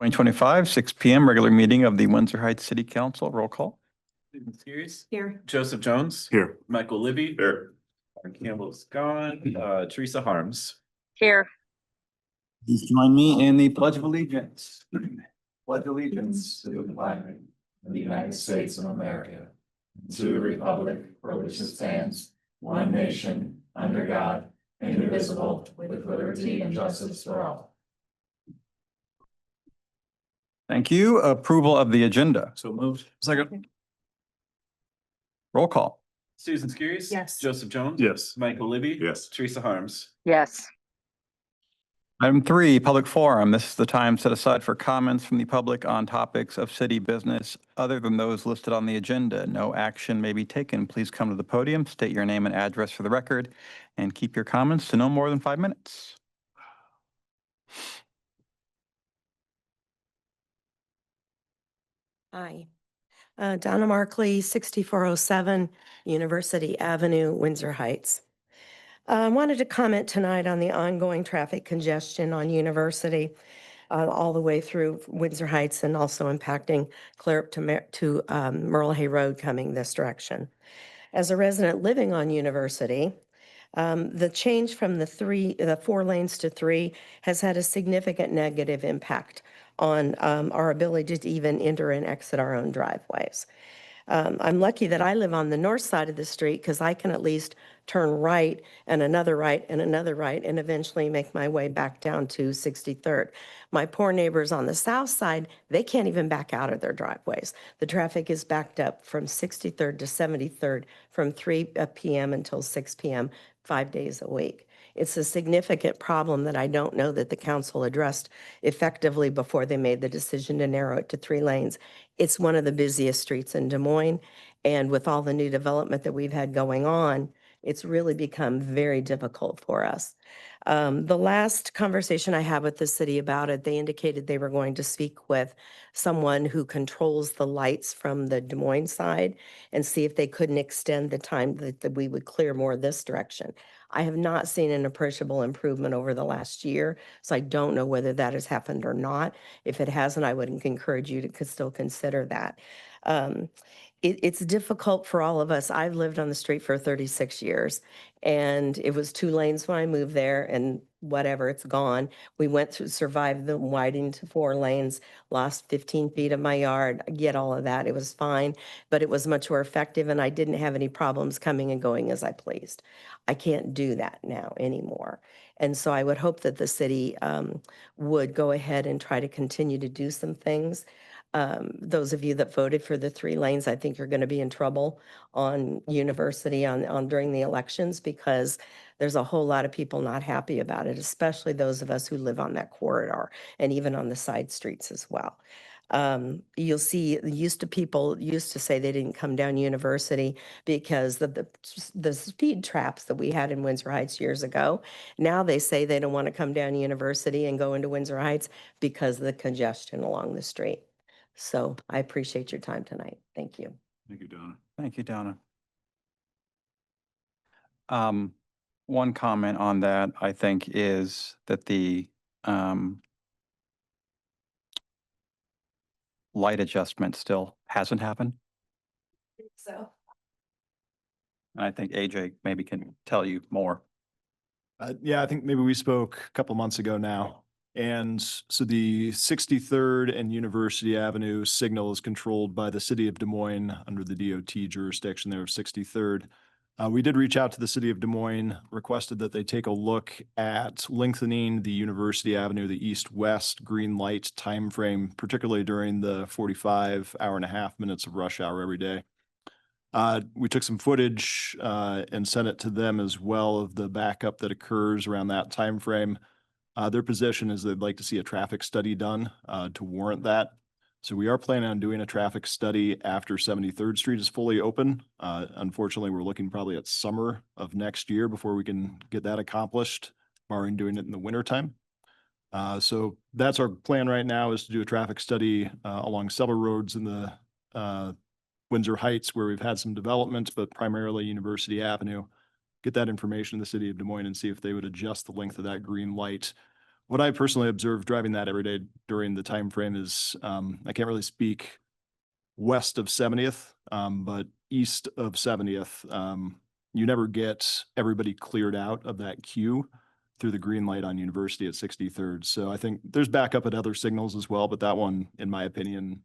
2025, 6 p.m. regular meeting of the Windsor Heights City Council. Roll call. Stephen Sears. Here. Joseph Jones. Here. Michael Libby. Here. Mark Campbell's gone. Teresa Harms. Here. Please join me in the Pledge of Allegiance. Pledge allegiance to the flag of the United States of America, and to the republic for which it stands, one nation, under God, indivisible, with liberty and justice for all. Thank you. Approval of the agenda. So moved. Second. Roll call. Susan Skiris. Yes. Joseph Jones. Yes. Michael Libby. Yes. Teresa Harms. Yes. Item 3, public forum. This is the time set aside for comments from the public on topics of city business other than those listed on the agenda. No action may be taken. Please come to the podium, state your name and address for the record, and keep your comments to no more than 5 minutes. Hi. Donna Markley, 6407 University Avenue, Windsor Heights. I wanted to comment tonight on the ongoing traffic congestion on University all the way through Windsor Heights and also impacting clear up to Merle Hay Road coming this direction. As a resident living on University, the change from the 4 lanes to 3 has had a significant negative impact on our ability to even enter and exit our own driveways. I'm lucky that I live on the north side of the street because I can at least turn right and another right and another right and eventually make my way back down to 63rd. My poor neighbors on the south side, they can't even back out of their driveways. The traffic is backed up from 63rd to 73rd from 3 p.m. until 6 p.m. 5 days a week. It's a significant problem that I don't know that the council addressed effectively before they made the decision to narrow it to 3 lanes. It's one of the busiest streets in Des Moines, and with all the new development that we've had going on, it's really become very difficult for us. The last conversation I had with the city about it, they indicated they were going to speak with someone who controls the lights from the Des Moines side and see if they couldn't extend the time that we would clear more this direction. I have not seen an appreciable improvement over the last year, so I don't know whether that has happened or not. If it hasn't, I would encourage you to still consider that. It's difficult for all of us. I've lived on the street for 36 years, and it was 2 lanes when I moved there, and whatever, it's gone. We went through, survived the widening to 4 lanes, lost 15 feet of my yard. I get all of that. It was fine, but it was much more effective, and I didn't have any problems coming and going as I pleased. I can't do that now anymore. And so I would hope that the city would go ahead and try to continue to do some things. Those of you that voted for the 3 lanes, I think you're going to be in trouble on University on during the elections because there's a whole lot of people not happy about it, especially those of us who live on that corridor and even on the side streets as well. You'll see people used to say they didn't come down University because of the speed traps that we had in Windsor Heights years ago. Now they say they don't want to come down University and go into Windsor Heights because of the congestion along the street. So I appreciate your time tonight. Thank you. Thank you, Donna. Thank you, Donna. One comment on that, I think, is that the light adjustment still hasn't happened. So. And I think AJ maybe can tell you more. Yeah, I think maybe we spoke a couple months ago now. And so the 63rd and University Avenue signal is controlled by the city of Des Moines under the DOT jurisdiction there of 63rd. We did reach out to the city of Des Moines, requested that they take a look at lengthening the University Avenue, the east-west green light timeframe, particularly during the 45 hour-and-a-half minutes of rush hour every day. We took some footage and sent it to them as well of the backup that occurs around that timeframe. Their position is they'd like to see a traffic study done to warrant that. So we are planning on doing a traffic study after 73rd Street is fully open. Unfortunately, we're looking probably at summer of next year before we can get that accomplished, barring doing it in the wintertime. So that's our plan right now, is to do a traffic study along several roads in the Windsor Heights where we've had some development, but primarily University Avenue. Get that information in the city of Des Moines and see if they would adjust the length of that green light What I personally observed driving that every day during the time frame is, I can't really speak west of 70th, but east of 70th, you never get everybody cleared out of that queue through the green light on University at 63rd. So I think there's backup at other signals as well, but that one, in my opinion,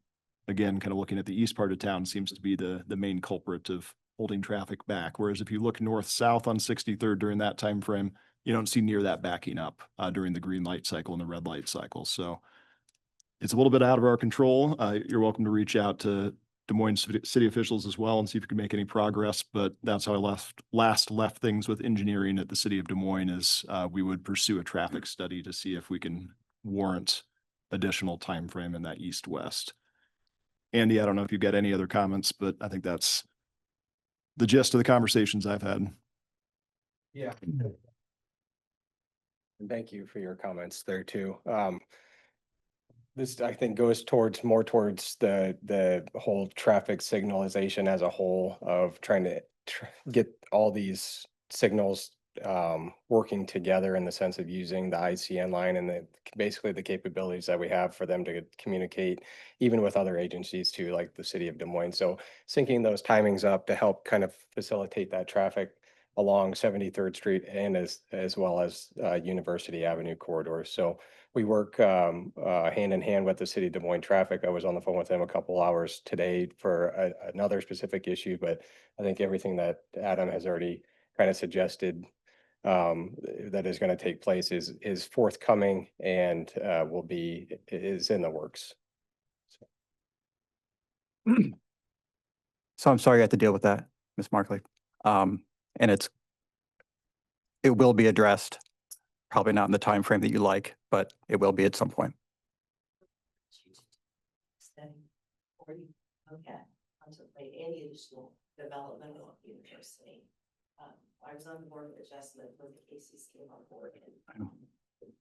again, kind of looking at the east part of town, seems to be the main culprit of holding traffic back. Whereas if you look north-south on 63rd during that time frame, you don't see near that backing up during the green light cycle and the red light cycle. So it's a little bit out of our control. You're welcome to reach out to Des Moines city officials as well and see if you can make any progress. But that's how I last left things with engineering at the city of Des Moines is we would pursue a traffic study to see if we can warrant additional time frame in that east-west. Andy, I don't know if you've got any other comments, but I think that's the gist of the conversations I've had. Yeah. And thank you for your comments there too. This, I think, goes more towards the whole traffic signalization as a whole of trying to get all these signals working together in the sense of using the ICN line and basically the capabilities that we have for them to communicate even with other agencies too, like the city of Des Moines. So syncing those timings up to help kind of facilitate that traffic along 73rd Street and as well as University Avenue corridors. So we work hand in hand with the city of Des Moines traffic. I was on the phone with them a couple hours today for another specific issue, but I think everything that Adam has already kind of suggested that is going to take place is forthcoming and is in the works. So I'm sorry you had to deal with that, Ms. Markley. And it will be addressed, probably not in the time frame that you like, but it will be at some point. Okay, contemplate any additional development of the university. I was on the board of adjustment when the Casey's came on board, and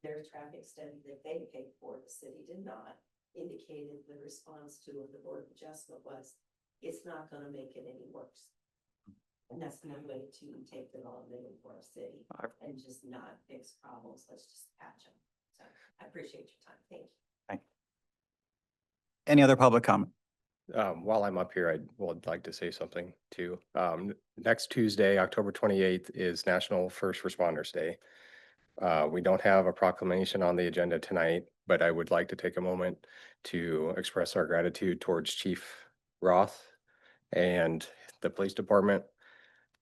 their traffic study that they paid for, the city did not, indicated the response to the board of adjustment was, it's not going to make it any worse. And that's no way to take development into our city and just not fix problems. Let's just patch them. So I appreciate your time. Thank you. Any other public comment? While I'm up here, I would like to say something too. Next Tuesday, October 28th is National First Responders Day. We don't have a proclamation on the agenda tonight, but I would like to take a moment to express our gratitude towards Chief Roth and the police department,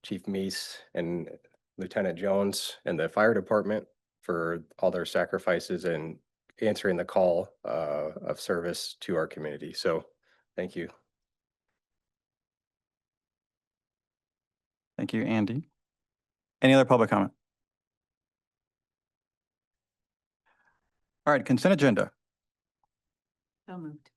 Chief Meese and Lieutenant Jones and the fire department for all their sacrifices and answering the call of service to our community. So thank you. Thank you, Andy. Any other public comment? All right, consent agenda. So moved.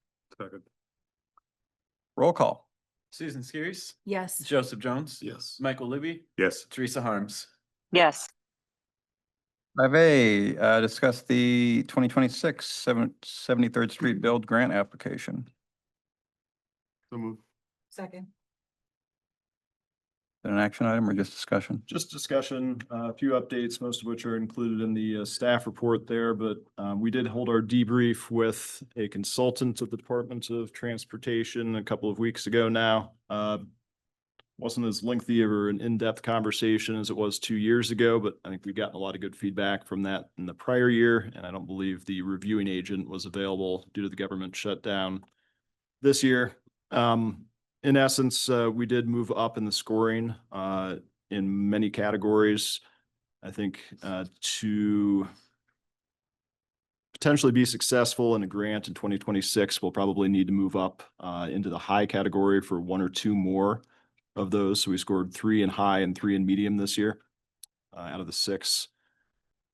Roll call. Susan Skiris, Yes. Joseph Jones. Yes. Michael Libby, Yes. Teresa Harms. Yes. 5A, discuss the 2026 73rd Street Build Grant application. So move. Second. Is it an action item or just discussion? Just discussion, a few updates, most of which are included in the staff report there, but we did hold our debrief with a consultant of the Department of Transportation a couple of weeks ago now. Wasn't as lengthy or an in-depth conversation as it was 2 years ago, but I think we've gotten a lot of good feedback from that in the prior year, and I don't believe the reviewing agent was available due to the government shutdown this year. In essence, we did move up in the scoring in many categories. I think to potentially be successful in a grant in 2026, we'll probably need to move up into the high category for 1 or 2 more of those. So we scored 3 in high and 3 in medium this year out of the 6.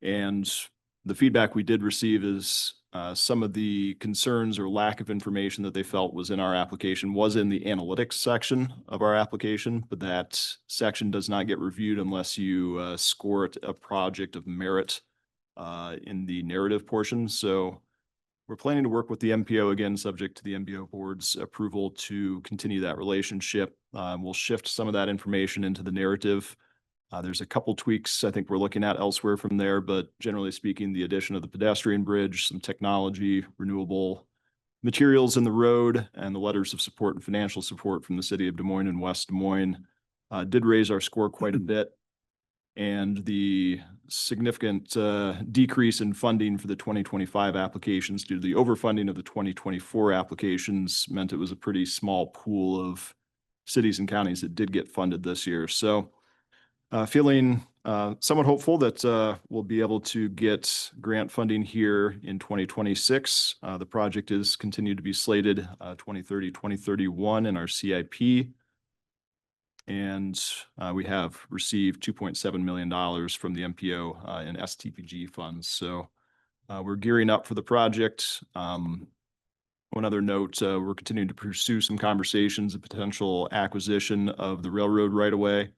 And the feedback we did receive is some of the concerns or lack of information that they felt was in our application was in the analytics section of our application, but that section does not get reviewed unless you score it a project of merit in the narrative portion. So we're planning to work with the MPO again, subject to the MBO board's approval to continue that relationship. We'll shift some of that information into the narrative There's a couple tweaks I think we're looking at elsewhere from there, but generally speaking, the addition of the pedestrian bridge, some technology, renewable materials in the road, and the letters of support and financial support from the city of Des Moines and West Des Moines did raise our score quite a bit. And the significant decrease in funding for the 2025 applications due to the overfunding of the 2024 applications meant it was a pretty small pool of cities and counties that did get funded this year. So feeling somewhat hopeful that we'll be able to get grant funding here in 2026. The project is continued to be slated 2030, 2031 in our CIP. And we have received $2.7 million from the MPO in STPG funds. So we're gearing up for the project. One other note, we're continuing to pursue some conversations of potential acquisition of the railroad right away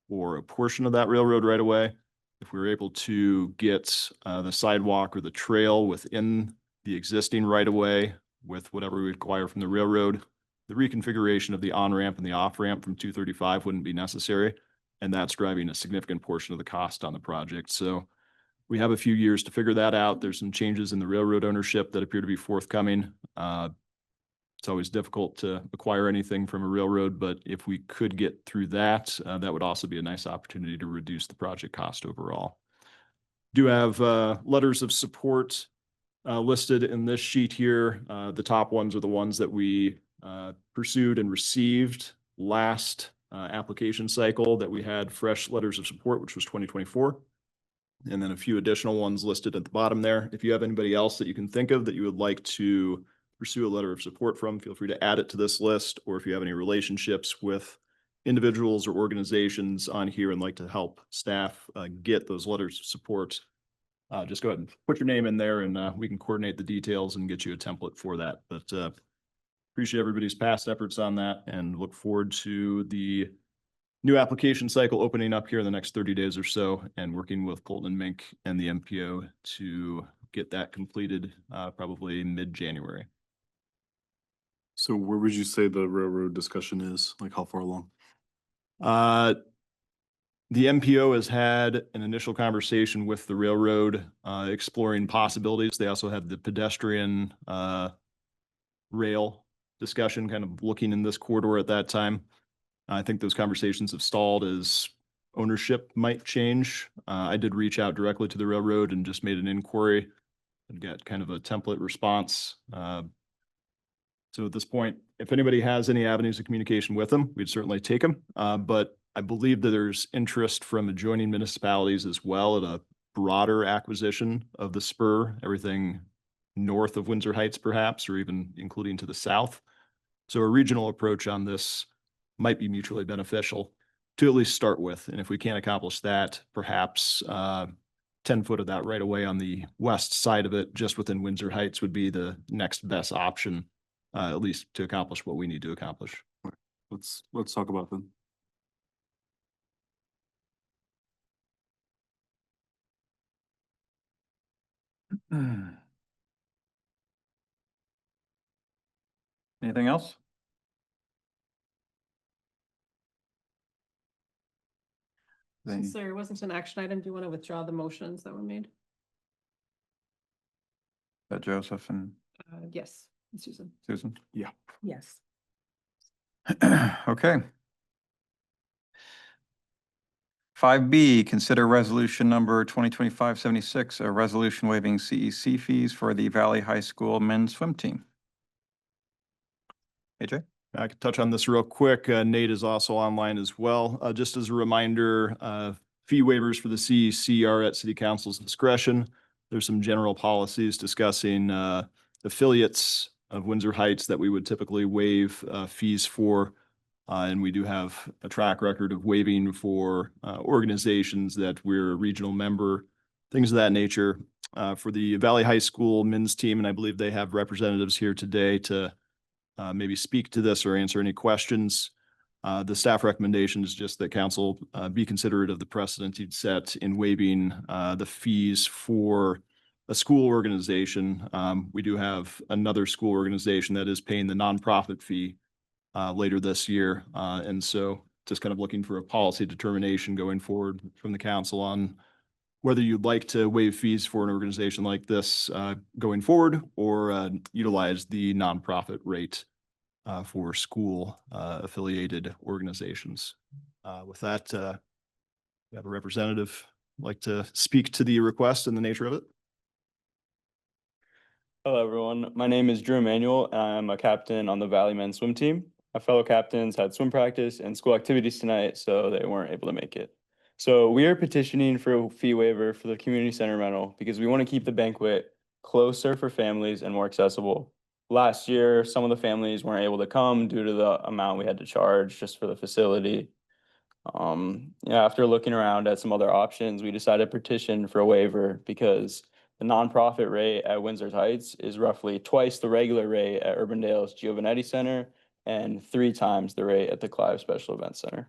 or a portion of that railroad right away. If we were able to get the sidewalk or the trail within the existing right of way with whatever we acquire from the railroad, the reconfiguration of the on-ramp and the off-ramp from 235 wouldn't be necessary. And that's driving a significant portion of the cost on the project. So we have a few years to figure that out. There's some changes in the railroad ownership that appear to be forthcoming. It's always difficult to acquire anything from a railroad, but if we could get through that, that would also be a nice opportunity to reduce the project cost overall. Do have letters of support listed in this sheet here. The top ones are the ones that we pursued and received last application cycle that we had fresh letters of support, which was 2024. And then a few additional ones listed at the bottom there. If you have anybody else that you can think of that you would like to pursue a letter of support from, feel free to add it to this list. Or if you have any relationships with individuals or organizations on here and like to help staff get those letters of support, just go ahead and put your name in there and we can coordinate the details and get you a template for that. But appreciate everybody's past efforts on that and look forward to the new application cycle opening up here in the next 30 days or so and working with Colton and Mink and the MPO to get that completed probably mid-January. So where would you say the railroad discussion is? Like how far along? The MPO has had an initial conversation with the railroad, exploring possibilities. They also had the pedestrian rail discussion, kind of looking in this corridor at that time. I think those conversations have stalled as ownership might change. I did reach out directly to the railroad and just made an inquiry and got kind of a template response. So at this point, if anybody has any avenues of communication with them, we'd certainly take them. But I believe that there's interest from adjoining municipalities as well at a broader acquisition of the spur, everything north of Windsor Heights perhaps, or even including to the south. So a regional approach on this might be mutually beneficial to at least start with. And if we can't accomplish that, perhaps 10 foot of that right away on the west side of it, just within Windsor Heights would be the next best option, at least to accomplish what we need to accomplish. Let's talk about them. Anything else? Since there wasn't an action item, do you want to withdraw the motions that were made? Joseph and Yes, Susan. Susan? Yes. Okay. 5B, consider resolution number 2025-76, a resolution waiving CEC fees for the Valley High School men's swim team. AJ? I could touch on this real quick. Nate is also online as well. Just as a reminder, fee waivers for the CEC are at City Council's discretion. There's some general policies discussing affiliates of Windsor Heights that we would typically waive fees for. And we do have a track record of waiving for organizations that we're a regional member, things of that nature. For the Valley High School men's team, and I believe they have representatives here today to maybe speak to this or answer any questions. The staff recommendation is just that council be considerate of the precedent you'd set in waiving the fees for a school organization. We do have another school organization that is paying the nonprofit fee later this year. And so just kind of looking for a policy determination going forward from the council on whether you'd like to waive fees for an organization like this going forward, or utilize the nonprofit rate for school affiliated organizations. With that, we have a representative like to speak to the request and the nature of it. Hello, everyone. My name is Drew Emanuel, and I'm a captain on the Valley men's swim team. My fellow captains had swim practice and school activities tonight, so they weren't able to make it. So we are petitioning for a fee waiver for the community center rental because we want to keep the banquet closer for families and more accessible. Last year, some of the families weren't able to come due to the amount we had to charge just for the facility. After looking around at some other options, we decided to petition for a waiver because the nonprofit rate at Windsor Heights is roughly twice the regular rate at Urbandale's Giovanetti Center and 3 times the rate at the Clive Special Events Center.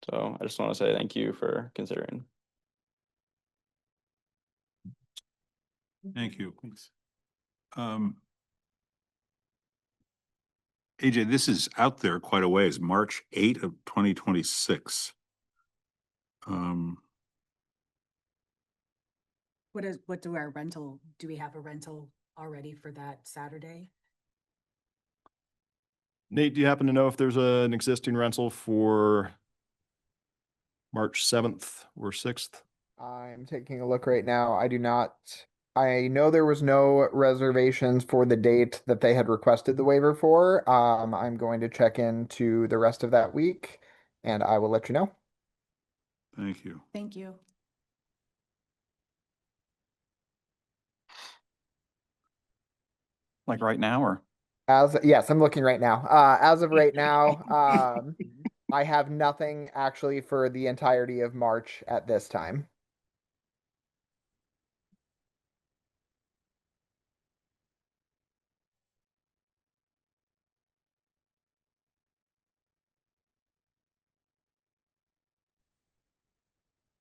So I just want to say thank you for considering. Thank you. AJ, this is out there quite a ways, March 8 of 2026. What do our rental, do we have a rental already for that Saturday? Nate, do you happen to know if there's an existing rental for March 7th or 6th? I'm taking a look right now. I do not. I know there was no reservations for the date that they had requested the waiver for. I'm going to check into the rest of that week and I will let you know. Thank you. Thank you. Like right now, or? Yes, I'm looking right now. As of right now, I have nothing actually for the entirety of March at this time.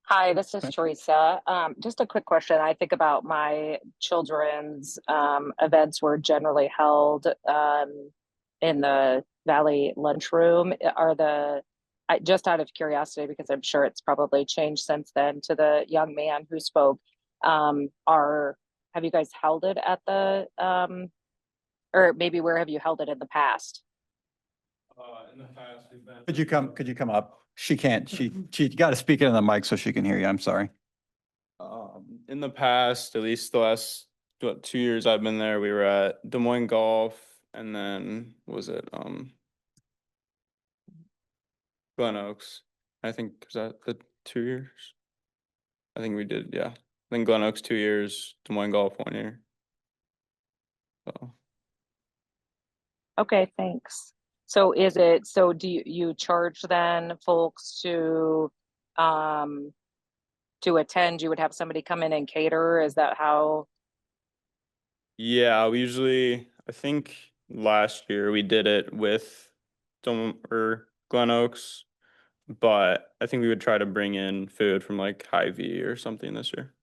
Hi, this is Teresa. Just a quick question. I think about my children's events were generally held in the Valley lunchroom. Just out of curiosity, because I'm sure it's probably changed since then, to the young man who spoke, have you guys held it at the or maybe where have you held it in the past? In the past, we've been. Could you come up? She can't, she got to speak into the mic so she can hear you. I'm sorry. In the past, at least the last 2 years I've been there, we were at Des Moines Golf, and then was it Glen Oaks? I think was that the 2 years? I think we did, yeah. I think Glen Oaks 2 years, Des Moines Golf 1 year. So. Okay, thanks. So do you charge then folks to attend? You would have somebody come in and cater? Is that how? Yeah, we usually, I think last year we did it with Glen Oaks, but I think we would try to bring in food from like Hy-Vee or something this year.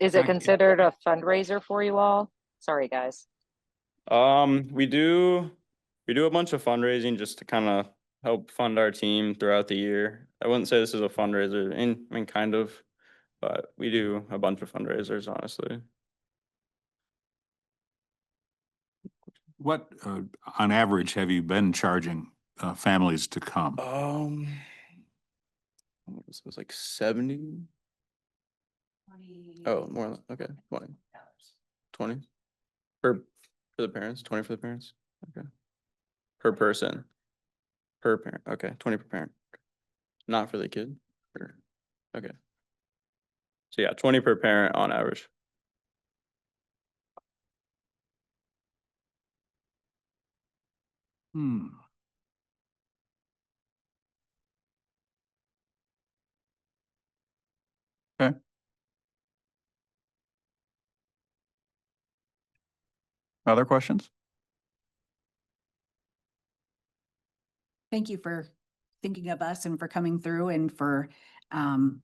Is it considered a fundraiser for you all? Sorry, guys. We do a bunch of fundraising just to kind of help fund our team throughout the year. I wouldn't say this is a fundraiser, I mean, kind of, but we do a bunch of fundraisers, honestly. What, on average, have you been charging families to come? It was like 70. Oh, more, okay, 20 for the parents, 20 for the parents, okay. Per person, per parent, okay, 20 per parent, not for the kid, okay. So yeah, 20 per parent on average. Okay. Other questions? Thank you for thinking of us and for coming through and for kind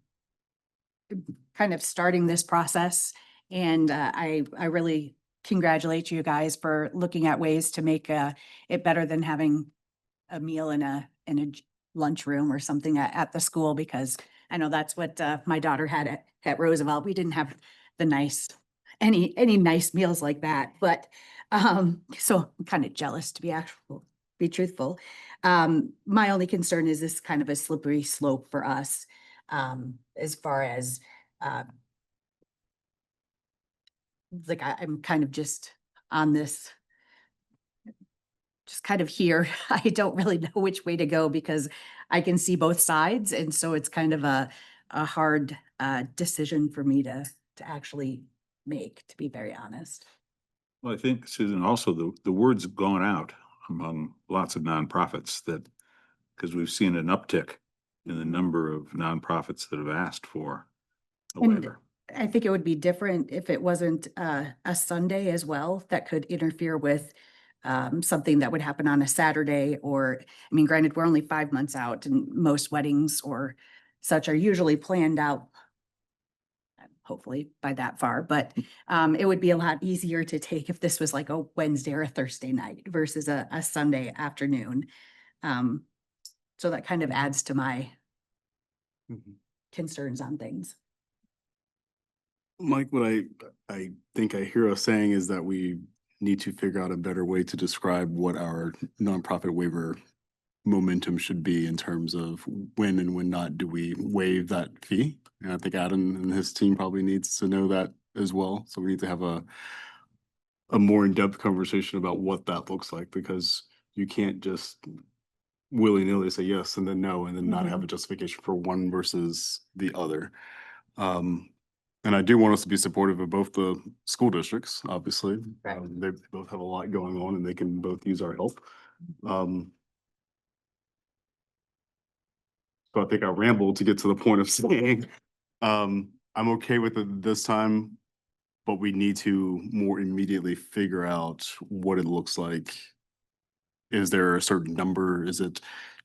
of starting this process. And I really congratulate you guys for looking at ways to make it better than having a meal in a lunchroom or something at the school, because I know that's what my daughter had at Roosevelt. We didn't have the nice, any nice meals like that, but so I'm kind of jealous to be truthful. My only concern is this kind of a slippery slope for us, as far as like I'm kind of just on this, just kind of here. I don't really know which way to go because I can see both sides. And so it's kind of a hard decision for me to actually make, to be very honest. Well, I think, Susan, also the word's have gone out among lots of nonprofits that, because we've seen an uptick in the number of nonprofits that have asked for a And waiver. I think it would be different if it wasn't a Sunday as well that could interfere with something that would happen on a Saturday, or, I mean, granted, we're only 5 months out and most weddings or such are usually planned out hopefully by that far, but it would be a lot easier to take if this was like a Wednesday or a Thursday night versus a Sunday afternoon. So that kind of adds to my concerns on things. Mike, what I think I hear us saying is that we need to figure out a better way to describe what our nonprofit waiver momentum should be in terms of when and when not do we waive that fee. And I think Adam and his team probably needs to know that as well. So we need to have a more in-depth conversation about what that looks like, because you can't just willy-nilly say yes and then no, and then not have a justification for one versus the other. And I do want us to be supportive of both the school districts, obviously. Right. They both have a lot going on and they can both use our help. So I think I rambled to get to the point of saying, I'm okay with it this time, but we need to more immediately figure out what it looks like. Is there a certain number? Is it,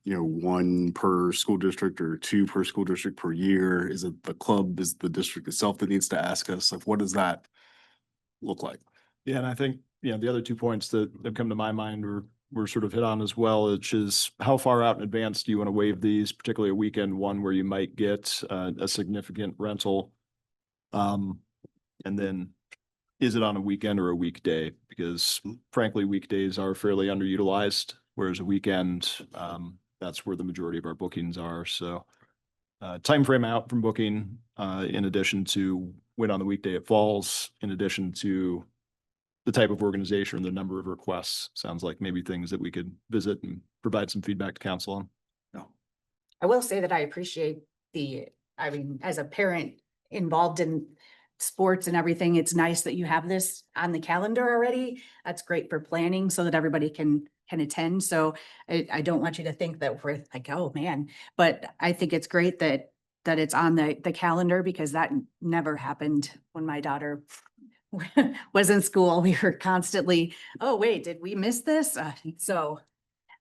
1 per school district or 2 per school district per year? Is it the club? Is the district itself that needs to ask us? Like, what does that look like? Yeah, and I think, the other 2 points that have come to my mind were sort of hit on as well, which is how far out in advance do you want to waive these, particularly a weekend one where you might get a significant rental? And then is it on a weekend or a weekday? Because frankly, weekdays are fairly underutilized, whereas a weekend, that's where the majority of our bookings are. So time frame out from booking, in addition to when on the weekday it falls, in addition to the type of organization and the number of requests, sounds like maybe things that we could visit and provide some feedback to council on. I will say that I appreciate as a parent involved in sports and everything, it's nice that you have this on the calendar already. That's great for planning so that everybody can attend. So I don't want you to think that we're like, oh man, but I think it's great that it's on the calendar, because that never happened when my daughter was in school. We were constantly, oh wait, did we miss this? So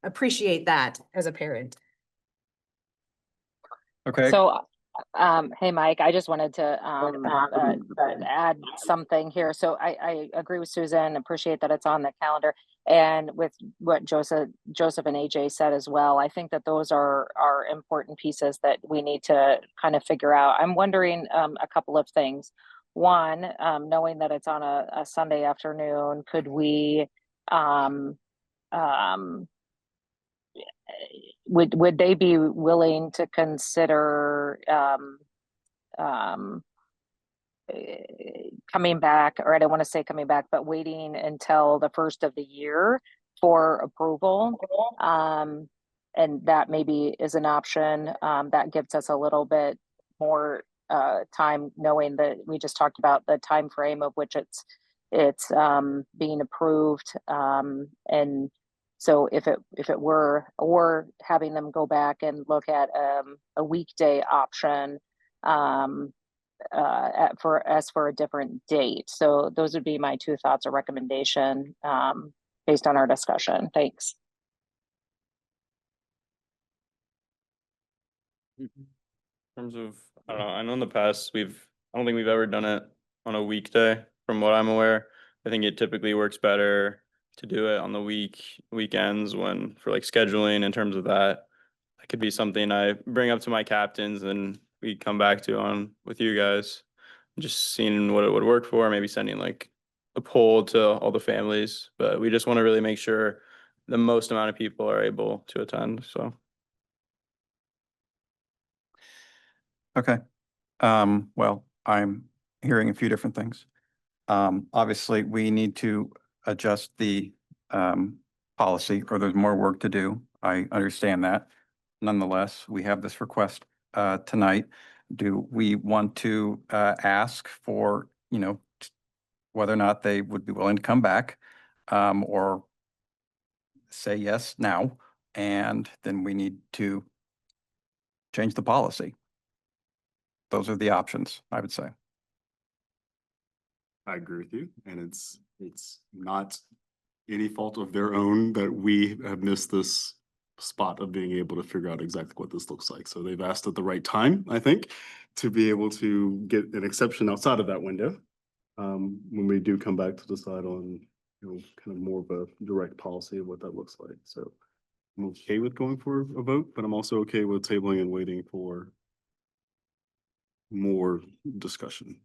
appreciate that as a parent. Okay. So, hey, Mike, I just wanted to add something here. So I agree with Susan, appreciate that it's on the calendar. And with what Joseph and AJ said as well, I think that those are important pieces that we need to kind of figure out. I'm wondering a couple of things. One, knowing that it's on a Sunday afternoon, could we would they be willing to consider coming back, or I don't want to say coming back, but waiting until the first of the year for approval? And that maybe is an option that gives us a little bit more time, knowing that we just talked about the time frame of which it's being approved. And so if it were, or having them go back and look at a weekday option for a different date. So those would be my 2 thoughts or recommendation based on our discussion. Thanks. In terms of, I don't know, I know in the past I don't think we've ever done it on a weekday from what I'm aware. I think it typically works better to do it on the weekends when, for like scheduling in terms of that. That could be something I bring up to my captains and we come back to on with you guys. Just seeing what it would work for, maybe sending like a poll to all the families, but we just want to really make sure the most amount of people are able to attend, so. Okay. Well, I'm hearing a few different things. Obviously, we need to adjust the policy, or there's more work to do. I understand that. Nonetheless, we have this request tonight. Do we want to ask for, whether or not they would be willing to come back, or say yes now, and then we need to change the policy? Those are the options, I would say. I agree with you, and it's not any fault of their own that we have missed this spot of being able to figure out exactly what this looks like. So they've asked at the right time, I think, to be able to get an exception outside of that window. When we do come back to decide on, kind of more of a direct policy of what that looks like. So I'm okay with going for a vote, but I'm also okay with tabling and waiting for more discussion.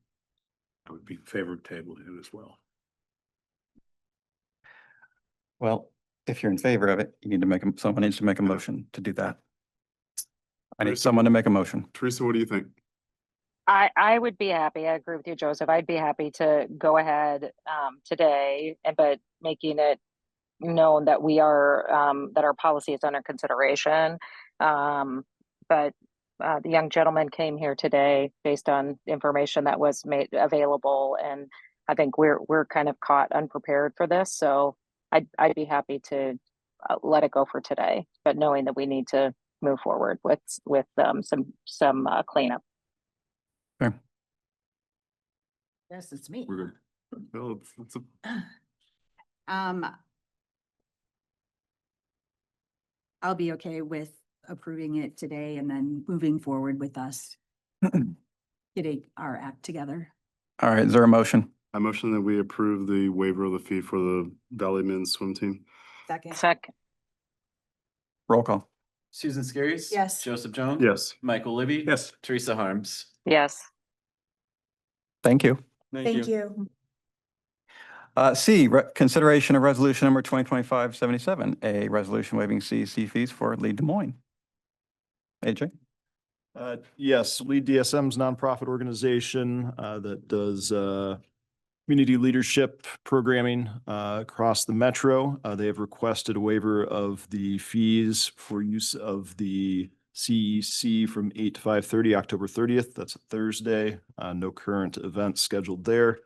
I would be in favor of tabling it as well. Well, if you're in favor of it, you need to someone needs to make a motion to do that. I need Teresa? someone to make a motion. Teresa, what do you think? I would be happy. I agree with you, Joseph. I'd be happy to go ahead today, but making it known that we are that our policy is under consideration. But the young gentleman came here today based on information that was made available, and I think we're kind of caught unprepared for this. So I'd be happy to let it go for today, but knowing that we need to move forward with some cleanup. Okay. Yes, it's me. We're good. Well, it's I'll be okay with approving it today and then moving forward with us getting our act together. All right, is there a motion? I motion that we approve the waiver of the fee for the Valley Men's Swim Team. Second. Roll call. Susan Skiris. Yes. Joseph Jones. Yes. Michael Libby. Yes. Teresa Harms. Yes. Thank you. Thank you. C, consideration of resolution number 2025-77, a resolution waiving CEC fees for Lead Des Moines. AJ? Yes, Lead DSM's nonprofit organization that does community leadership programming across the metro. They have requested a waiver of the fees for use of the CEC from 8 to 5:30, October 30th. That's a Thursday. No current events scheduled there.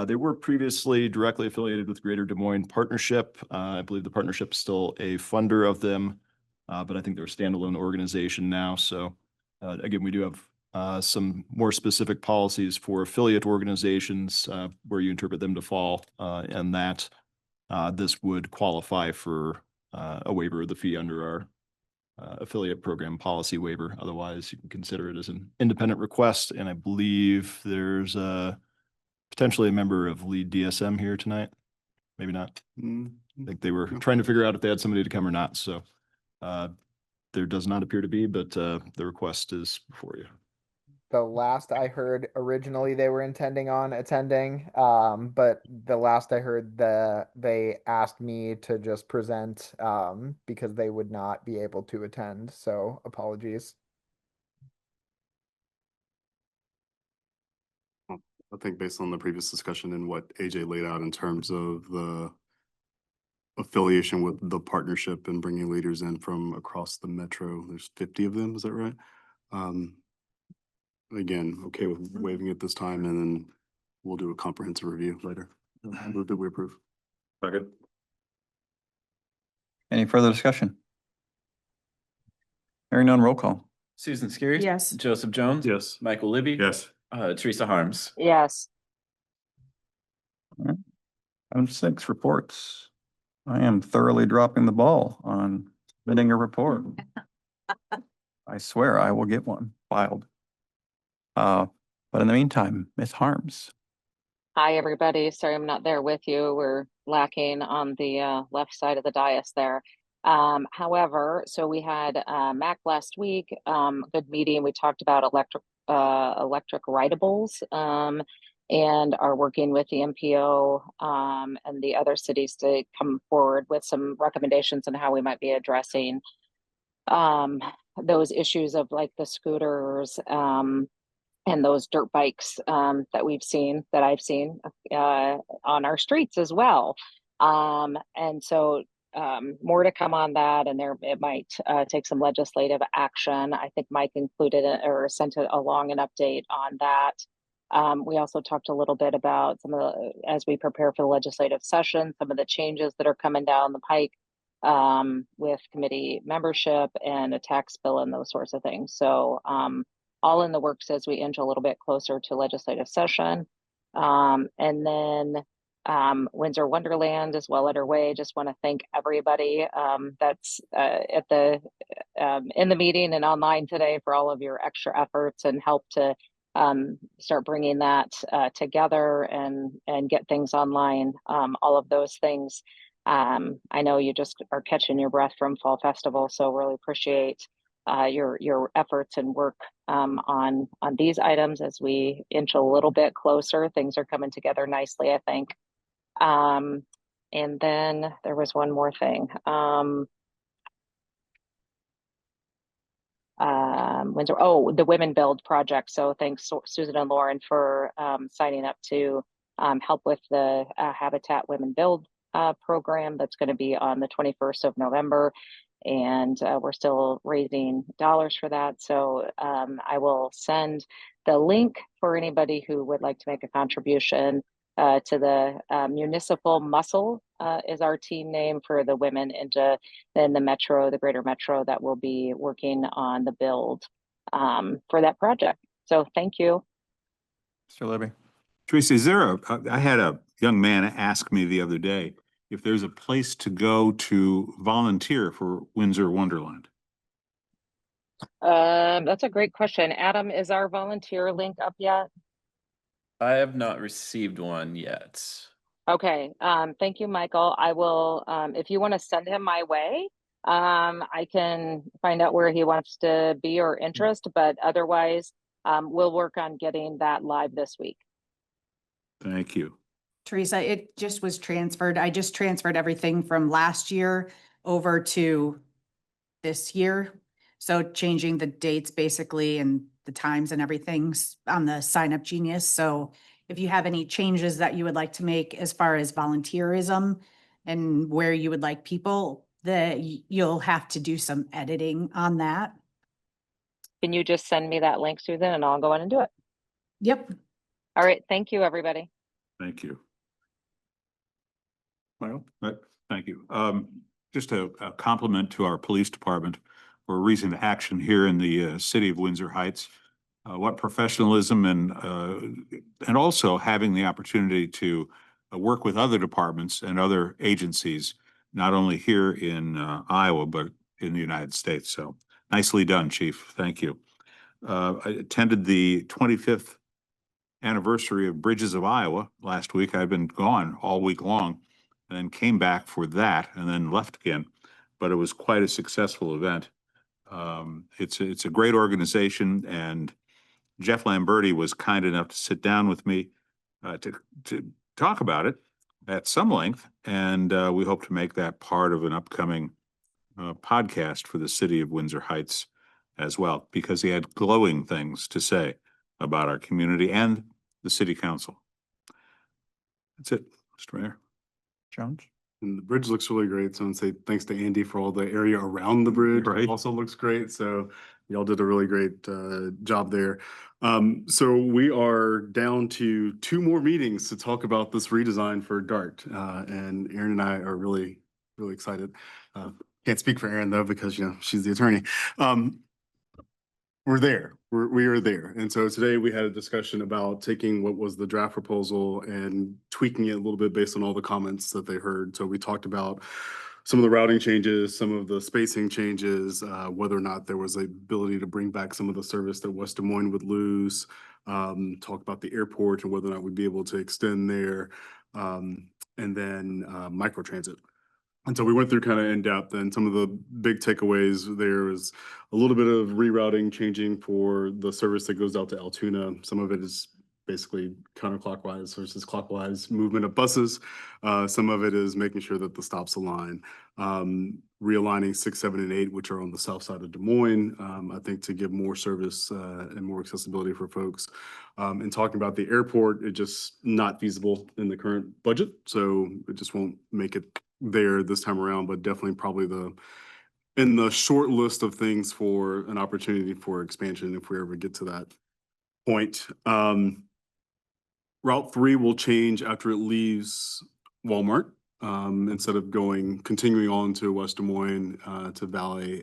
They were previously directly affiliated with Greater Des Moines Partnership. I believe the partnership is still a funder of them, but I think they're a standalone organization now. So again, we do have some more specific policies for affiliate organizations where you interpret them to fall, and that this would qualify for a waiver of the fee under our affiliate program policy waiver. Otherwise, you can consider it as an independent request. And I believe there's potentially a member of Lead DSM here tonight. Maybe not. I think they were trying to figure out if they had somebody to come or not. So there does not appear to be, but the request is before you. The last I heard, originally they were intending on attending, but the last I heard, they asked me to just present because they would not be able to attend. So apologies. I think based on the previous discussion and what AJ laid out in terms of the affiliation with the partnership and bringing leaders in from across the metro, there's 50 of them, is that right? Again, okay with waiving it this time, and then we'll do a comprehensive review later. Move that we approve. Second. Any further discussion? Hearing none, roll call. Susan Skiris. Yes. Joseph Jones. Yes. Michael Libby. Yes. Teresa Harms. Yes. Item 6, reports. I am thoroughly dropping the ball on submitting a report. I swear I will get one filed. But in the meantime, Ms. Harms. Hi, everybody. Sorry, I'm not there with you. We're lacking on the left side of the dais there. However, so we had MAC last week, good meeting. We talked about electric rideables and are working with the MPO and the other cities to come forward with some recommendations on how we might be addressing those issues of like the scooters and those dirt bikes that I've seen on our streets as well. And so more to come on that, and it might take some legislative action. I think Mike included or sent along an update on that. We also talked a little bit about some of the, as we prepare for the legislative session, some of the changes that are coming down the pike with committee membership and a tax bill and those sorts of things. So all in the works as we inch a little bit closer to legislative session. And then Windsor Wonderland is well underway. Just want to thank everybody that's at the in the meeting and online today for all of your extra efforts and help to start bringing that together and get things online. All of those things. I know you just are catching your breath from Fall Festival, so really appreciate your efforts and work on these items as we inch a little bit closer. Things are coming together nicely, I think. And then there was one more thing. Windsor, the Women Build project. So thanks, Susan and Lauren, for signing up to help with the Habitat Women Build program that's going to be on the 21st of November. And we're still raising dollars for that. So I will send the link for anybody who would like to make a contribution to the Municipal Muscle is our team name for the women in the metro, the greater metro, that will be working on the build for that project. So thank you. Mr. Libby. Teresa, I had a young man ask me the other day if there's a place to go to volunteer for Windsor Wonderland. That's a great question. Adam, is our volunteer link up yet? I have not received one yet. Okay. Thank you, Michael. I will, if you want to send him my way, I can find out where he wants to be or interest, but otherwise, we'll work on getting that live this week. Thank you. Teresa, it just was transferred. I just transferred everything from last year over to this year. So changing the dates basically and the times and everything's on the Sign Up Genius. So if you have any changes that you would like to make as far as volunteerism and where you would like people, you'll have to do some editing on that. Can you just send me that link, Susan, and I'll go in and do it? Yep. All right. Thank you, everybody. Thank you. Well, thank you. Just a compliment to our police department for recent action here in the city of Windsor Heights. What professionalism and also having the opportunity to work with other departments and other agencies, not only here in Iowa, but in the United States. So nicely done, Chief. Thank you. I attended the 25th anniversary of Bridges of Iowa last week. I've been gone all week long and then came back for that and then left again. But it was quite a successful event. It's a great organization, and Jeff Lamberti was kind enough to sit down with me to talk about it at some length, and we hope to make that part of an upcoming podcast for the city of Windsor Heights as well, because he had glowing things to say about our community and the city council. That's it, Mr. Mayor. Jones? And the bridge looks really great. So I want to say thanks to Andy for all the area around the bridge. Right. It also looks great. So y'all did a really great job there. So we are down to 2 more meetings to talk about this redesign for DART. And Erin and I are really, really excited. Can't speak for Erin though, because she's the attorney. We're there. We are there. And so today we had a discussion about taking what was the draft proposal and tweaking it a little bit based on all the comments that they heard. So we talked about some of the routing changes, some of the spacing changes, whether or not there was a ability to bring back some of the service that West Des Moines would lose. Talk about the airport and whether or not we'd be able to extend there. And then microtransit. And so we went through kind of in depth, and some of the big takeaways there was a little bit of rerouting, changing for the service that goes out to Altoona. Some of it is basically counterclockwise versus clockwise movement of buses. Some of it is making sure that the stops align. Realigning 6, 7, and 8, which are on the south side of Des Moines, I think to give more service and more accessibility for folks. And talking about the airport, it's just not feasible in the current budget, so it just won't make it there this time around, but definitely probably in the short list of things for an opportunity for expansion if we ever get to that point. Route 3 will change after it leaves Walmart. Instead of continuing on to West Des Moines, to Valley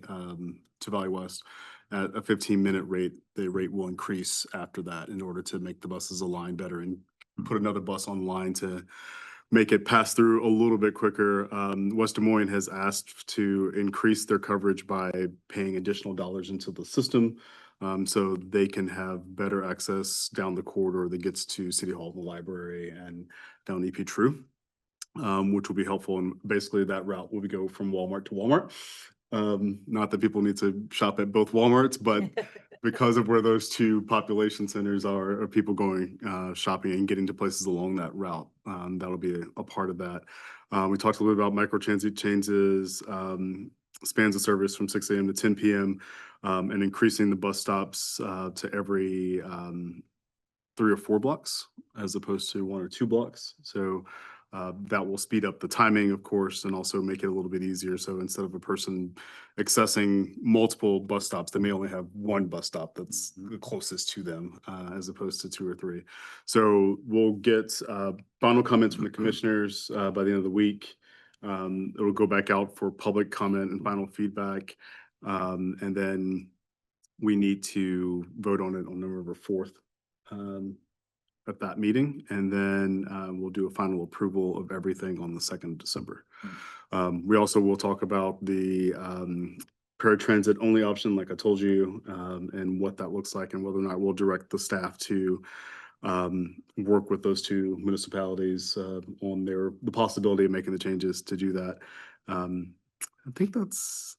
West at a 15-minute rate, the rate will increase after that in order to make the buses align better and put another bus online to make it pass through a little bit quicker. West Des Moines has asked to increase their coverage by paying additional dollars into the system, so they can have better access down the corridor that gets to City Hall, the library, and down EP True, which will be helpful. And basically that route will go from Walmart to Walmart. Not that people need to shop at both Walmarts, but because of where those two population centers are, of people going shopping and getting to places along that route, that'll be a part of that. We talked a little bit about microtransit changes, spans of service from 6 a.m. to 10 p.m., and increasing the bus stops to every 3 or 4 blocks as opposed to 1 or 2 blocks. So that will speed up the timing, of course, and also make it a little bit easier. So instead of a person accessing multiple bus stops, they may only have 1 bus stop that's the closest to them, as opposed to 2 or 3. So we'll get final comments from the commissioners by the end of the week. It'll go back out for public comment and final feedback. And then we need to vote on it on November 4th. At that meeting, and then we'll do a final approval of everything on the 2nd of December. We also will talk about the paratransit only option, like I told you, and what that looks like, and whether or not we'll direct the staff to work with those 2 municipalities on the possibility of making the changes to do that. I think that's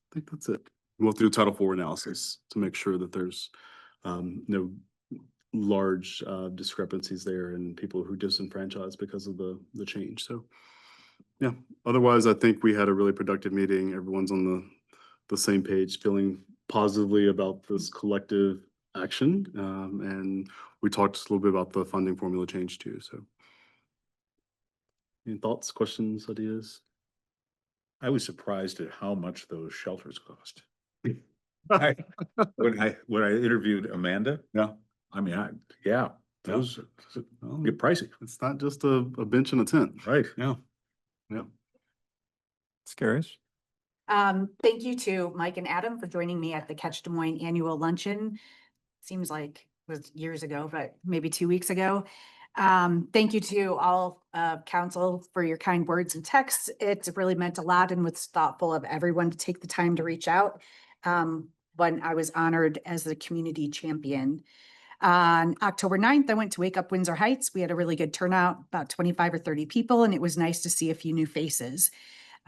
it. We'll do Title IV analysis to make sure that there's no large discrepancies there and people who disenfranchised because of the change. So yeah, otherwise I think we had a really productive meeting. Everyone's on the same page, feeling positively about this collective action. And we talked a little bit about the funding formula change too. So any thoughts, questions, ideas? I was surprised at how much those shelters cost. When I interviewed Amanda. Yeah. I mean, those Well, get pricey. it's not just a bench and a tent. Right. Yeah. Yeah. Scaries? Thank you to Mike and Adam for joining me at the Catch Des Moines Annual Luncheon. Seems like it was years ago, but maybe 2 weeks ago. Thank you to all council for your kind words and texts. It really meant a lot and was thoughtful of everyone to take the time to reach out when I was honored as the community champion. On October 9th, I went to Wake Up Windsor Heights. We had a really good turnout, about 25 or 30 people, and it was nice to see a few new faces.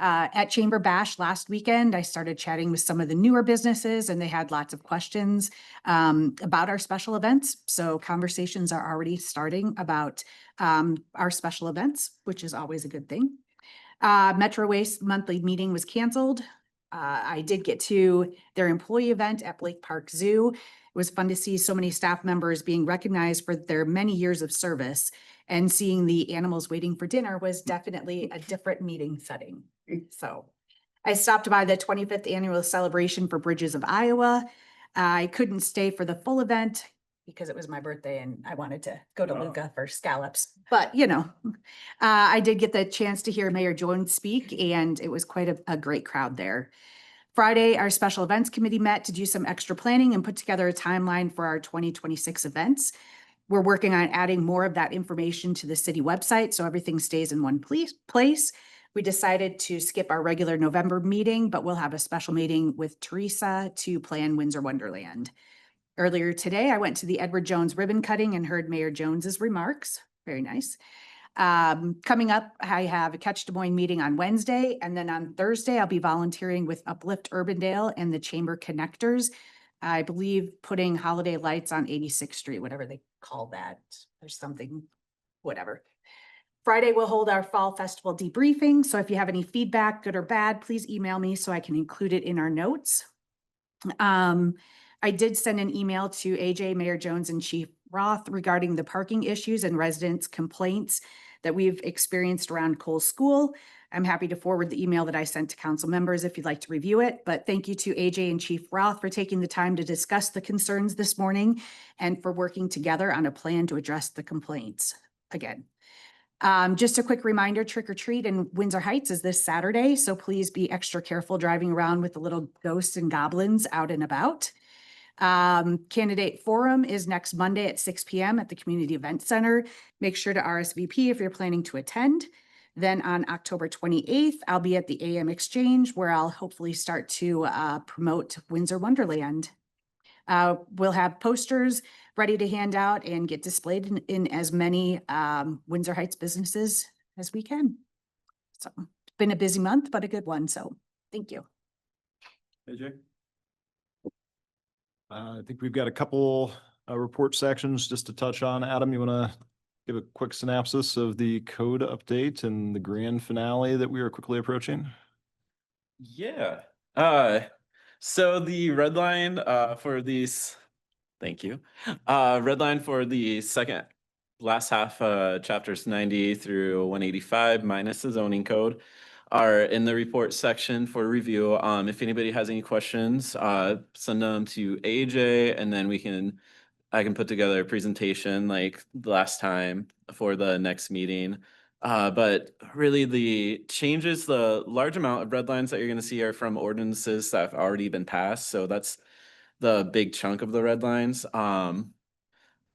At Chamber Bash last weekend, I started chatting with some of the newer businesses, and they had lots of questions about our special events. So conversations are already starting about our special events, which is always a good thing. Metro Waste monthly meeting was canceled. I did get to their employee event at Blake Park Zoo. It was fun to see so many staff members being recognized for their many years of service, and seeing the animals waiting for dinner was definitely a different meeting setting. So I stopped by the 25th annual celebration for Bridges of Iowa. I couldn't stay for the full event because it was my birthday and I wanted to go to Luca for scallops, but I did get the chance to hear Mayor Jones speak, and it was quite a great crowd there. Friday, our special events committee met to do some extra planning and put together a timeline for our 2026 events. We're working on adding more of that information to the city website so everything stays in one place. We decided to skip our regular November meeting, but we'll have a special meeting with Teresa to plan Windsor Wonderland. Earlier today, I went to the Edward Jones ribbon cutting and heard Mayor Jones's remarks. Very nice. Coming up, I have a Catch Des Moines meeting on Wednesday, and then on Thursday, I'll be volunteering with Uplift Urbandale and the Chamber Connectors. I believe putting holiday lights on 86th Street, whatever they call that. There's something, whatever. Friday, we'll hold our Fall Festival debriefing. So if you have any feedback, good or bad, please email me so I can include it in our notes. I did send an email to AJ, Mayor Jones, and Chief Roth regarding the parking issues and residents' complaints that we've experienced around Cole School. I'm happy to forward the email that I sent to council members if you'd like to review it. But thank you to AJ and Chief Roth for taking the time to discuss the concerns this morning and for working together on a plan to address the complaints again. Just a quick reminder, trick or treat in Windsor Heights is this Saturday. So please be extra careful driving around with the little ghosts and goblins out and about. Candidate forum is next Monday at 6 p.m. at the Community Event Center. Make sure to RSVP if you're planning to attend. Then on October 28th, I'll be at the AM Exchange where I'll hopefully start to promote Windsor Wonderland. We'll have posters ready to hand out and get displayed in as many Windsor Heights businesses as we can. So it's been a busy month, but a good one. So thank you. AJ? I think we've got a couple report sections just to touch on. Adam, you want to give a quick synopsis of the code update and the grand finale that we are quickly approaching? Yeah. So the red line for these, thank you. Red line for the second last half, chapters 90 through 185 minus the zoning code are in the report section for review. If anybody has any questions, send them to AJ and then I can put together a presentation like the last time for the next meeting. But really the changes, the large amount of red lines that you're gonna see are from ordinances that have already been passed. So that's the big chunk of the red lines. The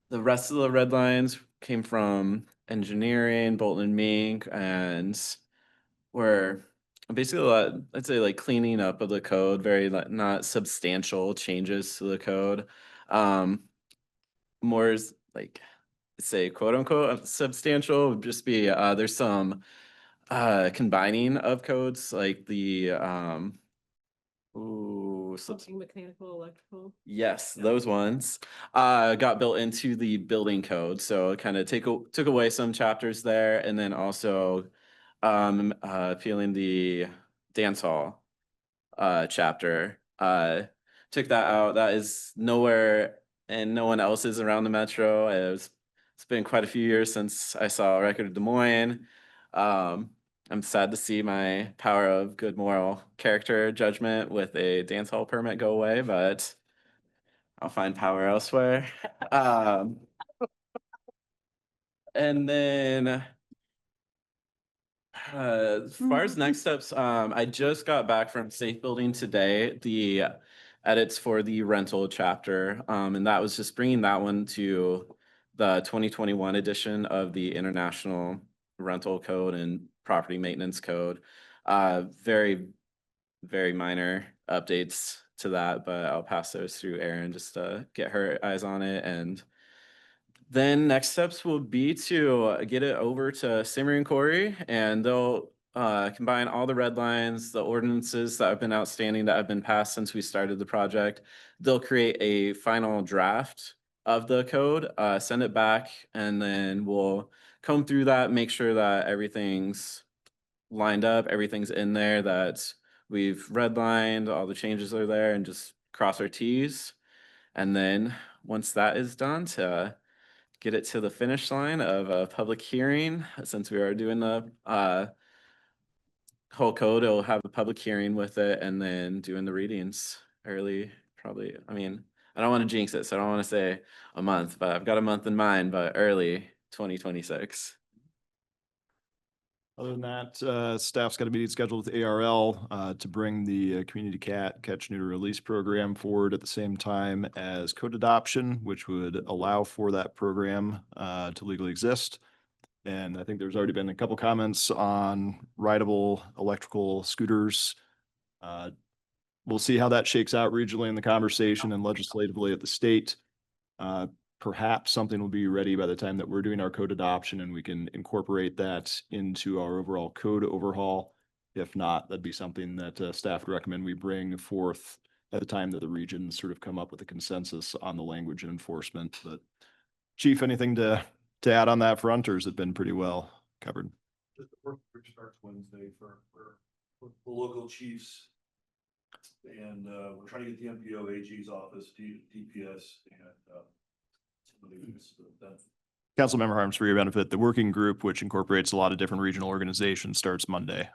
rest of the red lines came from engineering, Bolton and Mink, and we're basically I'd say like cleaning up of the code, very not substantial changes to the code. More is like say quote unquote substantial would just be there's some combining of codes like the Something mechanical, electrical. yes, those ones got built into the building code. So it kind of took away some chapters there, and then also peeling the dance hall chapter. Took that out. That is nowhere and no one else is around the metro. It's been quite a few years since I saw a record of Des Moines. I'm sad to see my power of good moral character judgment with a dance hall permit go away, but I'll find power elsewhere. And then as far as next steps, I just got back from Safe Building today, the edits for the rental chapter. And that was just bringing that one to the 2021 edition of the International Rental Code and Property Maintenance Code. Very, very minor updates to that, but I'll pass those through Erin just to get her eyes on it. And then next steps will be to get it over to Simmery and Corey, and they'll combine all the red lines, the ordinances that have been outstanding that have been passed since we started the project. They'll create a final draft of the code, send it back, and then we'll comb through that, make sure that everything's lined up, everything's in there, that we've redlined, all the changes are there, and just cross our T's. And then once that is done, to get it to the finish line of a public hearing, since we are doing the whole code, it'll have a public hearing with it and then doing the readings early, probably. I mean, I don't want to jinx it, so I don't want to say a month, but I've got a month in mind, but early 2026. Other than that, staff's got a meeting scheduled with ARL to bring the Community Catch Neuter Release program forward at the same time as code adoption, which would allow for that program to legally exist. And I think there's already been a couple comments on rideable electrical scooters. We'll see how that shakes out regionally in the conversation and legislatively at the state. Perhaps something will be ready by the time that we're doing our code adoption and we can incorporate that into our overall code overhaul. If not, that'd be something that staff would recommend we bring forth at the time that the regions sort of come up with a consensus on the language and enforcement. But Chief, anything to add on that front, or has it been pretty well covered? The work group starts Wednesday for the local chiefs. And we're trying to get the MPO AG's office, DPS, and somebody who's done. Councilmember Harms, for your benefit, the working group, which incorporates a lot of different regional organizations, starts Monday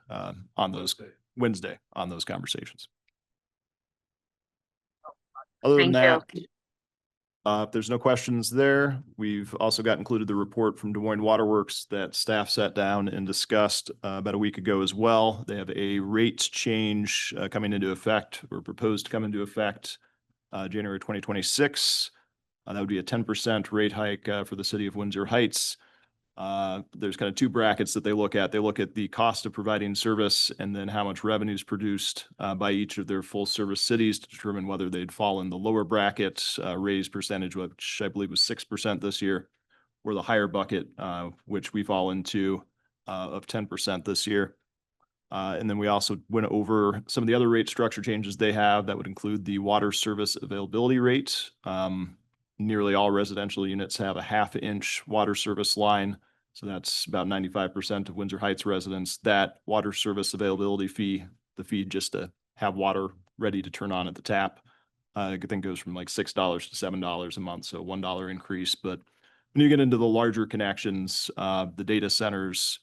on those Wednesday on those conversations. Other than that, if there's no questions there, we've also got included the report from Des Moines Waterworks that staff sat down and discussed about a week ago as well. They have a rates change coming into effect or proposed to come into effect January 2026. That would be a 10% rate hike for the city of Windsor Heights. There's kind of two brackets that they look at. They look at the cost of providing service and then how much revenue is produced by each of their full service cities to determine whether they'd fall in the lower bracket raised percentage, which I believe was 6% this year, or the higher bucket, which we fall into of 10% this year. And then we also went over some of the other rate structure changes they have that would include the water service availability rate. Nearly all residential units have a 1/2-inch water service line. So that's about 95% of Windsor Heights residents. That water service availability fee, the fee just to have water ready to turn on at the tap, I think goes from like $6 to $7 a month. So $1 increase. But when you get into the larger connections, the data centers,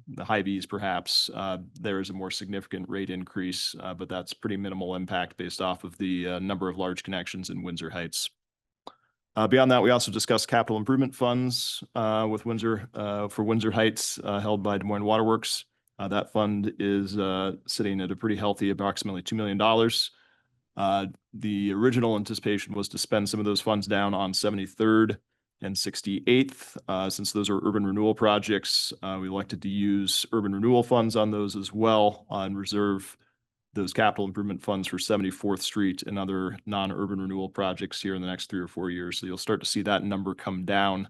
the Hy-Vees perhaps, there is a more significant rate increase, but that's pretty minimal impact based off of the number of large connections in Windsor Heights. Beyond that, we also discussed capital improvement funds with Windsor for Windsor Heights held by Des Moines Waterworks. That fund is sitting at a pretty healthy approximately $2 million. The original anticipation was to spend some of those funds down on 73rd and 68th. Since those are urban renewal projects, we elected to use urban renewal funds on those as well and reserve those capital improvement funds for 74th Street and other non-urban renewal projects here in the next 3 or 4 years. So you'll start to see that number come down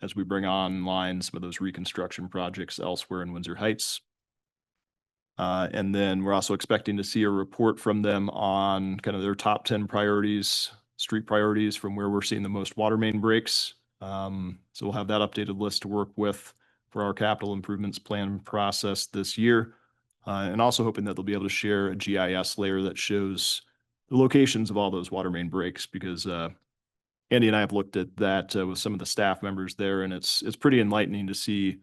as we bring online some of those reconstruction projects elsewhere in Windsor Heights. And then we're also expecting to see a report from them on kind of their top 10 priorities, street priorities from where we're seeing the most water main breaks. So we'll have that updated list to work with for our capital improvements plan process this year. And also hoping that they'll be able to share a GIS layer that shows the locations of all those water main breaks, because Andy and I have looked at that with some of the staff members there, and it's pretty enlightening to see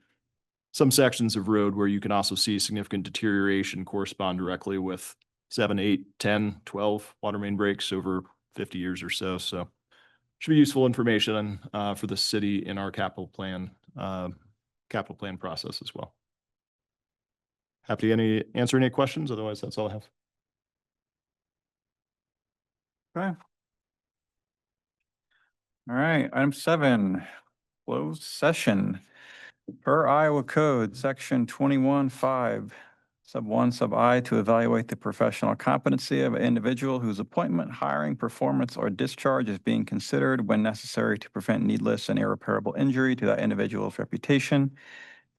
some sections of road where you can also see significant deterioration correspond directly with 7, 8, 10, 12 water main breaks over 50 years or so. So should be useful information for the city in our capital plan process as well. Happy to answer any questions. Otherwise, that's all I have. Okay. All right, item 7, closed session. Per Iowa Code, section 21(5), sub 1, sub I, to evaluate the professional competency of an individual whose appointment, hiring, performance, or discharge is being considered when necessary to prevent needless and irreparable injury to that individual's reputation.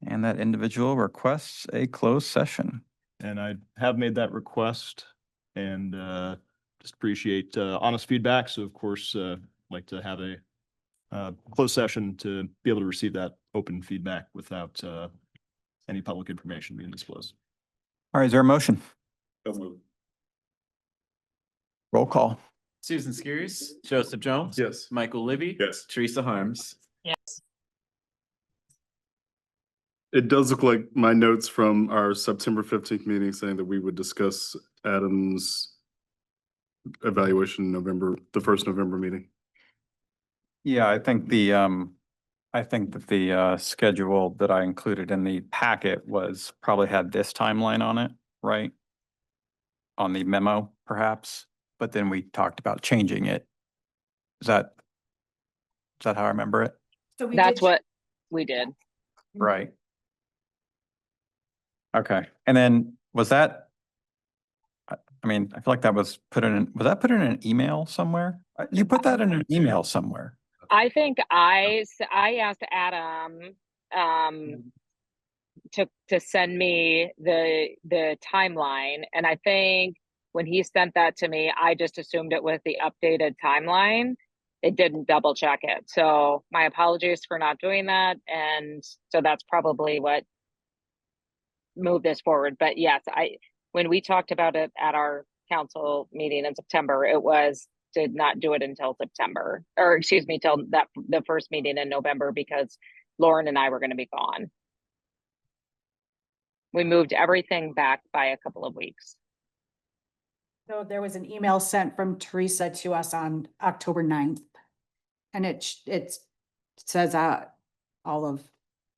And that individual requests a closed session. And I have made that request and just appreciate honest feedback. So of course, like to have a closed session to be able to receive that open feedback without any public information being disclosed. All right, is there a motion? So moved. Roll call. Susan Skiris, Joseph Jones. Yes. Michael Libby. Yes. Teresa Harms. Yes. It does look like my notes from our September 15th meeting saying that we would discuss Adam's evaluation in November, the first November meeting. Yeah, I think that the schedule that I included in the packet was probably had this timeline on it, right? On the memo, perhaps, but then we talked about changing it. Is that how I remember it? So we That's did, what we did. Right. Okay, and then was that? I mean, I feel like that was put was that put in an email somewhere? You put that in an email somewhere. I think I asked Adam, to send me the timeline, and I think when he sent that to me, I just assumed it was the updated timeline. It didn't double check it. So my apologies for not doing that. And so that's probably what moved this forward. But yes, when we talked about it at our council meeting in September, did not do it until September, or excuse me, till the first meeting in November, because Lauren and I were going to be gone. We moved everything back by a couple of weeks. So there was an email sent from Teresa to us on October 9th. And it says all the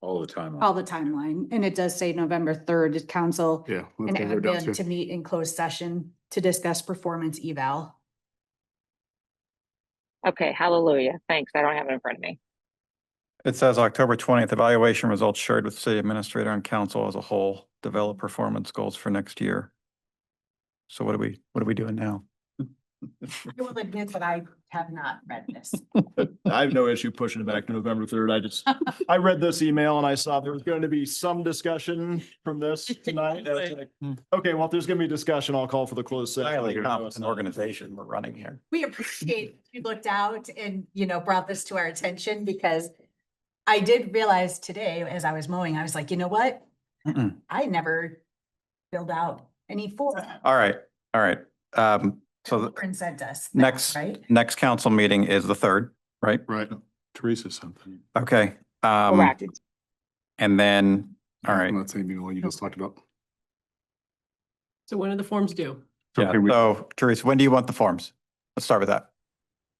timeline, and it does say November 3rd is council Yeah. and that's what I wrote down admin too. to meet in closed session to discuss performance eval. Okay, hallelujah. Thanks. I don't have it in front of me. It says October 20th, evaluation results shared with city administrator and council as a whole, develop performance goals for next year. So what are we doing now? I will admit that I have not read this. I have no issue pushing it back to November 3rd. I read this email and I saw there was going to be some discussion from this tonight. I was like, okay, well, if there's going to be discussion, I'll call for the closed session. Highly competent organization we're running here. We appreciate you looked out and, brought this to our attention, because I did realize today as I was mowing, I was like, you know what? I never filled out any form. All right. So Lauren sent us that, right? next council meeting is the 3rd, right? Right. Teresa something. Okay. Correct. And then, all right. I'm not saying what you just talked about. So when are the forms due? Yeah. So Teresa, when do you want the forms? Let's start with that.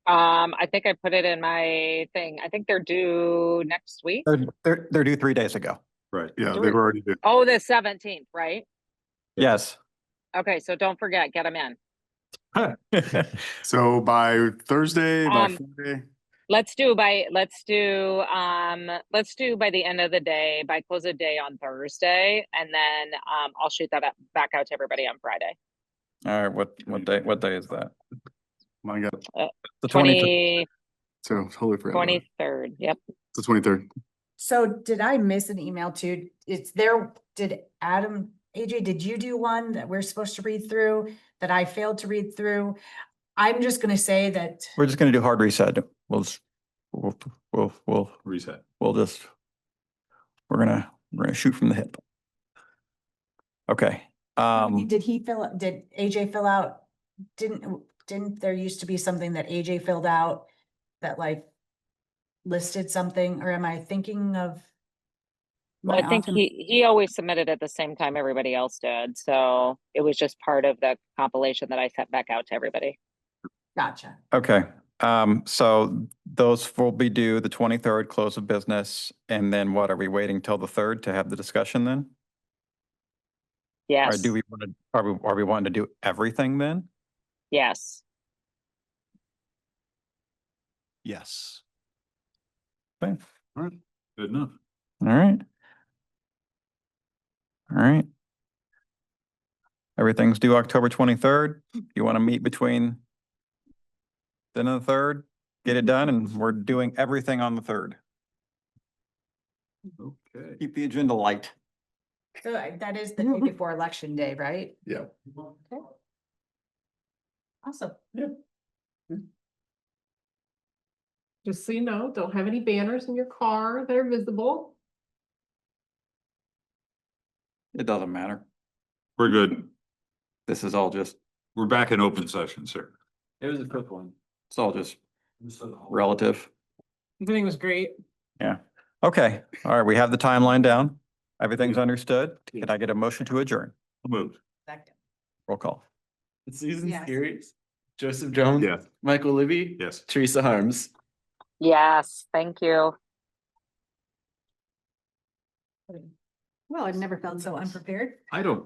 I think I put it in my thing. I think they're due next week. They're due 3 days ago. Right. Yeah, they were already due. Oh, the 17th, right? Yes. Okay, so don't forget, get them in. So by Thursday, by Um, Friday, Let's do by the end of the day, by close of day on Thursday, and then I'll shoot that back out to everybody on Friday. All right. What day is that? mine got, The 20th. so totally forgot. about it. 23rd. Yep. The 23rd. So did I miss an email too? Did Adam, AJ, did you do one that we're supposed to read through that I failed to read through? I'm just gonna say that. We're just going to do hard reset. We'll Reset. we're gonna shoot from the hip. Okay. Did AJ fill out? Didn't there used to be something that AJ filled out that like listed something, or am I thinking of? I think he always submitted at the same time everybody else did, so it was just part of the compilation that I sent back out to everybody. Gotcha. Okay. So those will be due the 23rd, close of business. And then what, are we waiting till the 3rd to have the discussion then? Or Yes, do we want to, are we wanting to do everything then? yes. Yes. Okay. All right. Good enough. All right. All right. Everything's due October 23rd. You want to meet between then and the 3rd, get it done, and we're doing everything on the 3rd. Okay. Keep the agenda light. So that is the day before election day, right? Yeah. Okay. Awesome. Just so you know, don't have any banners in your car that are visible. It doesn't matter. We're good. This is all just, We're back in open session, sir. It was a quick one. it's all just relative. Everything was great. Yeah. Okay. All right. We have the timeline down. Everything's understood. Can I get a motion to adjourn? Moved. Roll call. Susan Yes. Skiris, Joseph Jones. Yes. Michael Libby. Yes. Teresa Harms. Yes, thank you. Well, I've never felt so unprepared. I don't,